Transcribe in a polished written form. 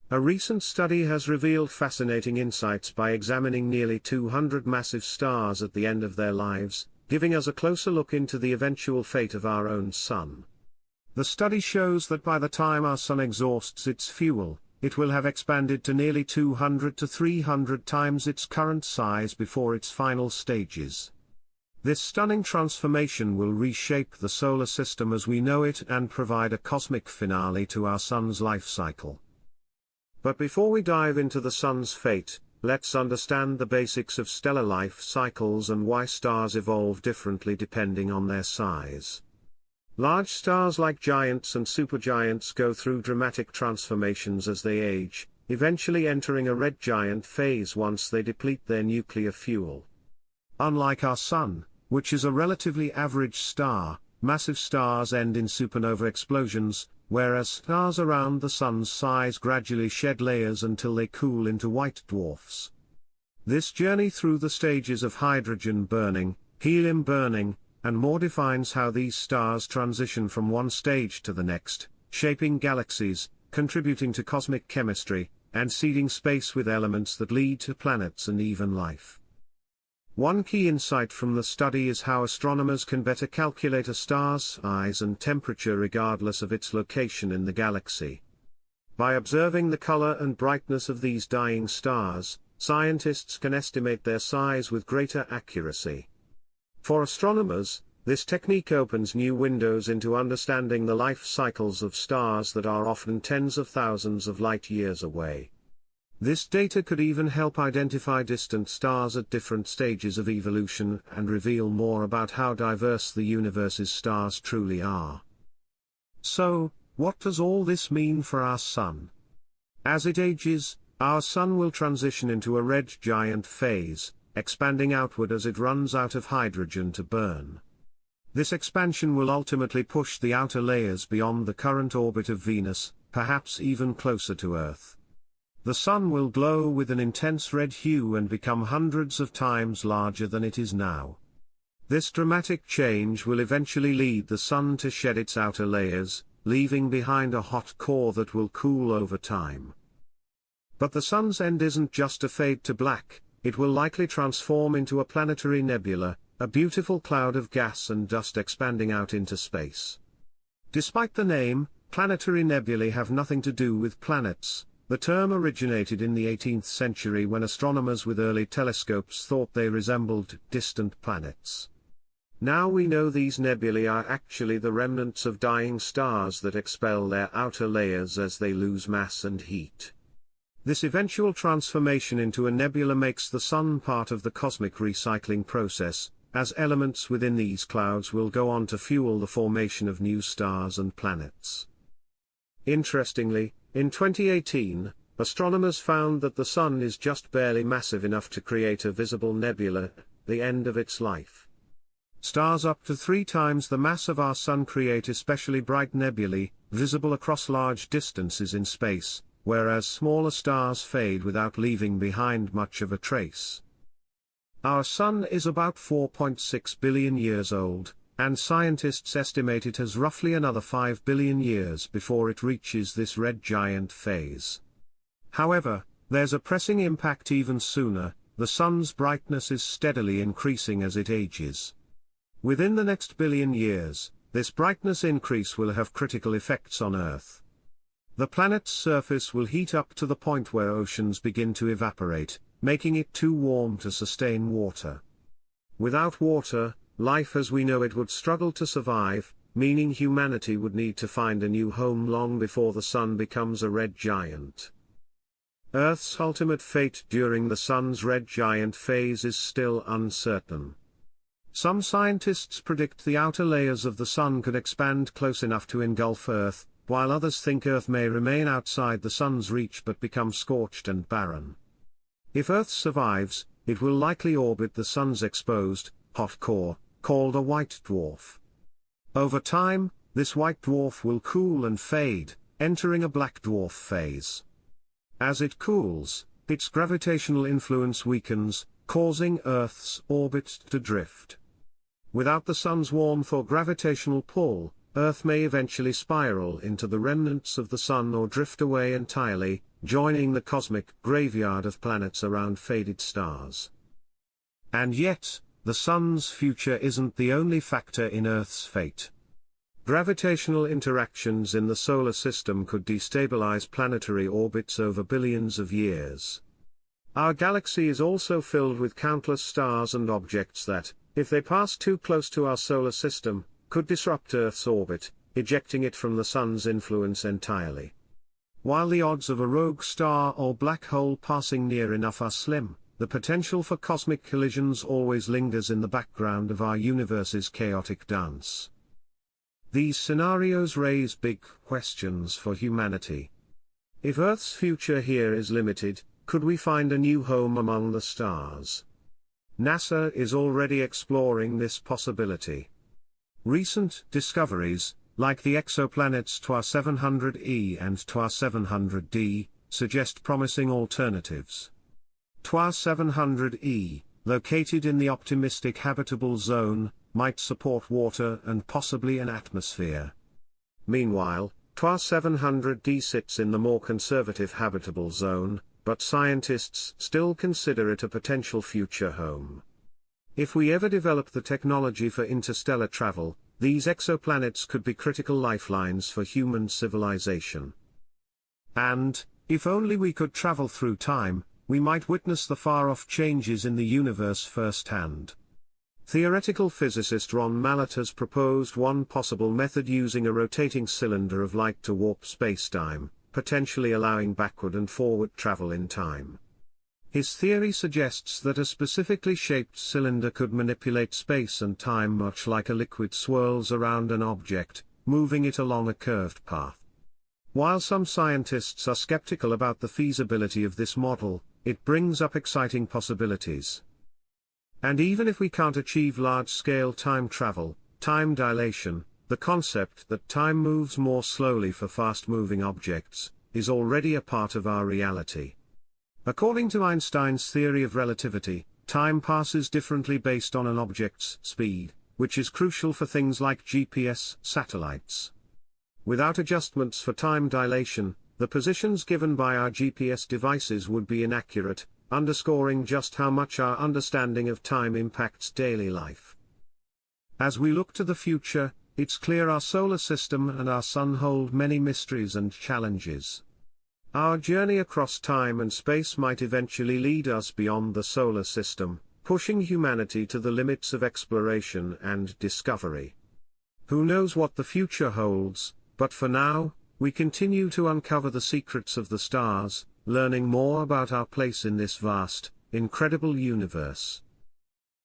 A recent study has revealed fascinating insights by examining nearly 200 massive stars at the end of their lives, giving us a closer look into the eventual fate of our own Sun. The study shows that by the time our Sun exhausts its fuel, it will have expanded to nearly 200 to 300 times its current size before its final stages. This stunning transformation will reshape the solar system as we know it and provide a cosmic finale to our Sun's life cycle. But before we dive into the Sun's fate, let's understand the basics of stellar life cycles and why stars evolve differently depending on their size. Large stars like giants and supergiants go through dramatic transformations as they age, eventually entering a red giant phase once they deplete their nuclear fuel. Unlike our Sun, which is a relatively average star, massive stars end in supernova explosions, whereas stars around the Sun's size gradually shed layers until they cool into white dwarfs. This journey through the stages of hydrogen burning, helium burning, and more defines how these stars transition from one stage to the next, shaping galaxies, contributing to cosmic chemistry, and seeding space with elements that lead to planets and even life. One key insight from the study is how astronomers can better calculate a star's size and temperature regardless of its location in the galaxy. By observing the color and brightness of these dying stars, scientists can estimate their size with greater accuracy. For astronomers, this technique opens new windows into understanding the life cycles of stars that are often tens of thousands of light-years away. This data could even help identify distant stars at different stages of evolution and reveal more about how diverse the universe's stars truly are. So, what does all this mean for our Sun? As it ages, our Sun will transition into a red giant phase, expanding outward as it runs out of hydrogen to burn. This expansion will ultimately push the outer layers beyond the current orbit of Venus, perhaps even closer to Earth. The Sun will glow with an intense red hue and become hundreds of times larger than it is now. This dramatic change will eventually lead the Sun to shed its outer layers, leaving behind a hot core that will cool over time. But the Sun's end isn't just a fade to black, it will likely transform into a planetary nebula, a beautiful cloud of gas and dust expanding out into space. Despite the name, planetary nebulae have nothing to do with planets. The term originated in the 18th century when astronomers with early telescopes thought they resembled distant planets. Now we know these nebulae are actually the remnants of dying stars that expel their outer layers as they lose mass and heat. This eventual transformation into a nebula makes the Sun part of the cosmic recycling process, as elements within these clouds will go on to fuel the formation of new stars and planets. Interestingly, in 2018, astronomers found that the Sun is just barely massive enough to create a visible nebula at the end of its life. Stars up to 3 times the mass of our Sun create especially bright nebulae, visible across large distances in space, whereas smaller stars fade without leaving behind much of a trace. Our Sun is about 4.6 billion years old, and scientists estimate it has roughly another 5 billion years before it reaches this red giant phase. However, there's a pressing impact even sooner. The Sun's brightness is steadily increasing as it ages. Within the next billion years, this brightness increase will have critical effects on Earth. The planet's surface will heat up to the point where oceans begin to evaporate, making it too warm to sustain water. Without water, life as we know it would struggle to survive, meaning humanity would need to find a new home long before the Sun becomes a red giant. Earth's ultimate fate during the Sun's red giant phase is still uncertain. Some scientists predict the outer layers of the Sun could expand close enough to engulf Earth, while others think Earth may remain outside the Sun's reach but become scorched and barren. If Earth survives, it will likely orbit the Sun's exposed, hot core, called a white dwarf. Over time, this white dwarf will cool and fade, entering a black dwarf phase. As it cools, its gravitational influence weakens, causing Earth's orbit to drift. Without the Sun's warmth or gravitational pull, Earth may eventually spiral into the remnants of the Sun or drift away entirely, joining the cosmic graveyard of planets around faded stars. And yet, the Sun's future isn't the only factor in Earth's fate. Gravitational interactions in the solar system could destabilize planetary orbits over billions of years. Our galaxy is also filled with countless stars and objects that, if they pass too close to our solar system, could disrupt Earth's orbit, ejecting it from the Sun's influence entirely. While the odds of a rogue star or black hole passing near enough are slim, the potential for cosmic collisions always lingers in the background of our universe's chaotic dance. These scenarios raise big questions for humanity. If Earth's future here is limited, could we find a new home among the stars? NASA is already exploring this possibility. Recent discoveries, like the exoplanets TWA 700e and TWA 700d, suggest promising alternatives. TWA 700e, located in the optimistic habitable zone, might support water and possibly an atmosphere. Meanwhile, TWA 700d sits in the more conservative habitable zone, but scientists still consider it a potential future home. If we ever develop the technology for interstellar travel, these exoplanets could be critical lifelines for human civilization. And, if only we could travel through time, we might witness the far-off changes in the universe firsthand. Theoretical physicist Ron Mallett has proposed one possible method using a rotating cylinder of light to warp spacetime, potentially allowing backward and forward travel in time. His theory suggests that a specifically shaped cylinder could manipulate space and time much like a liquid swirls around an object, moving it along a curved path. While some scientists are skeptical about the feasibility of this model, it brings up exciting possibilities. And even if we can't achieve large-scale time travel, time dilation, the concept that time moves more slowly for fast-moving objects, is already a part of our reality. According to Einstein's theory of relativity, time passes differently based on an object's speed, which is crucial for things like GPS satellites. Without adjustments for time dilation, the positions given by our GPS devices would be inaccurate, underscoring just how much our understanding of time impacts daily life. As we look to the future, it's clear our solar system and our sun hold many mysteries and challenges. Our journey across time and space might eventually lead us beyond the solar system, pushing humanity to the limits of exploration and discovery. Who knows what the future holds, but for now, we continue to uncover the secrets of the stars, learning more about our place in this vast, incredible universe.